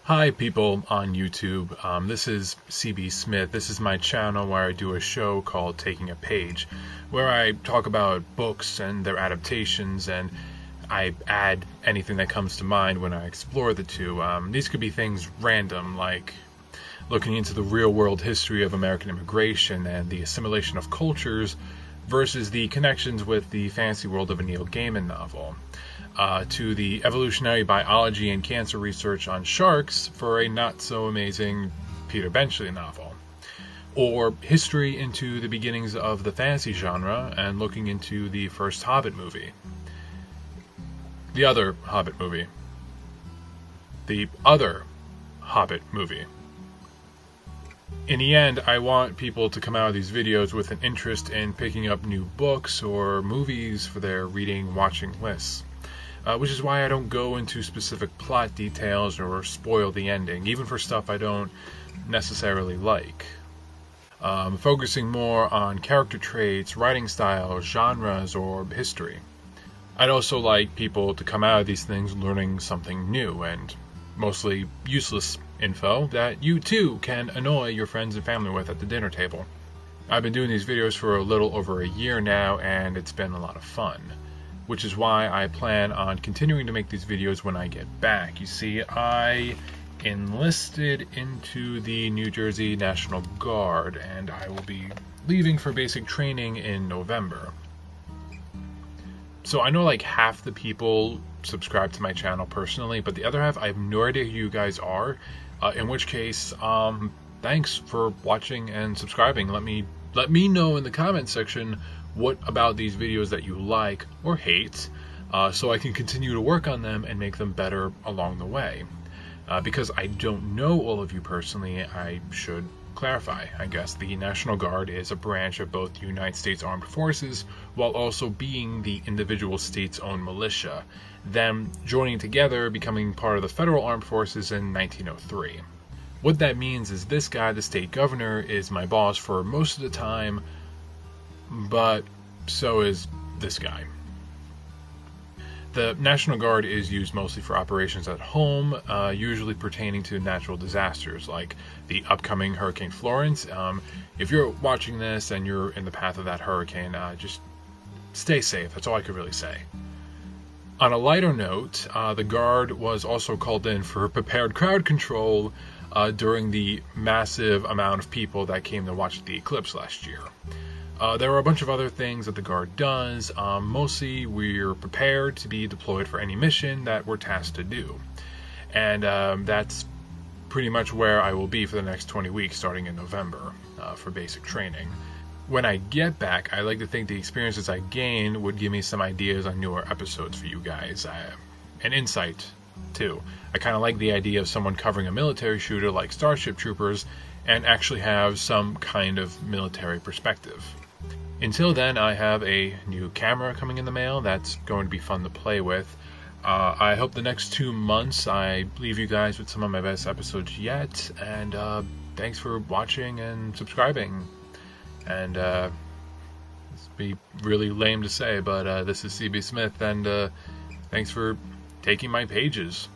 Hi people on YouTube, this is CB Smith. This is my channel where I do a show called Taking a Page, where I talk about books and their adaptations, and I add anything that comes to mind when I explore the two. These could be things random, like looking into the real-world history of American immigration and the assimilation of cultures versus the connections with the fantasy world of a Neil Gaiman novel. To the evolutionary biology and cancer research on sharks for a not-so-amazing Peter Benchley novel. Or history into the beginnings of the fantasy genre and looking into the first Hobbit movie. The other Hobbit movie. The other Hobbit movie. In the end, I want people to come out of these videos with an interest in picking up new books or movies for their reading-watching lists. Which is why I don't go into specific plot details or spoil the ending, even for stuff I don't necessarily like. Focusing more on character traits, writing styles, genres, or history. I'd also like people to come out of these things learning something new and mostly useless info that you too can annoy your friends and family with at the dinner table. I've been doing these videos for a little over a year now, and it's been a lot of fun. Which is why I plan on continuing to make these videos when I get back. You see, I enlisted into the New Jersey National Guard, and I will be leaving for basic training in November. So I know like half the people subscribe to my channel personally, but the other half, I have no idea who you guys are. In which case, thanks for watching and subscribing. Let me know in the comment section what about these videos that you like or hate, so I can continue to work on them and make them better along the way. Because I don't know all of you personally, I should clarify. I guess the National Guard is a branch of both the United States Armed Forces, while also being the individual state's own militia, them joining together, becoming part of the Federal Armed Forces in 1903. What that means is this guy, the state governor, is my boss for most of the time, but so is this guy. The National Guard is used mostly for operations at home, usually pertaining to natural disasters like the upcoming Hurricane Florence. If you're watching this and you're in the path of that hurricane, just stay safe. That's all I could really say. On a lighter note, the Guard was also called in for prepared crowd control during the massive amount of people that came to watch the eclipse last year. There are a bunch of other things that the Guard does. Mostly we're prepared to be deployed for any mission that we're tasked to do. And that's pretty much where I will be for the next 20 weeks starting in November for basic training. When I get back, I like to think the experiences I gain would give me some ideas on newer episodes for you guys. And insight, too. I kind of like the idea of someone covering a military shooter like Starship Troopers and actually have some kind of military perspective. Until then, I have a new camera coming in the mail that's going to be fun to play with. I hope the next 2 months I leave you guys with some of my best episodes yet, and thanks for watching and subscribing. And this would be really lame to say, but this is CB Smith, and thanks for taking my pages.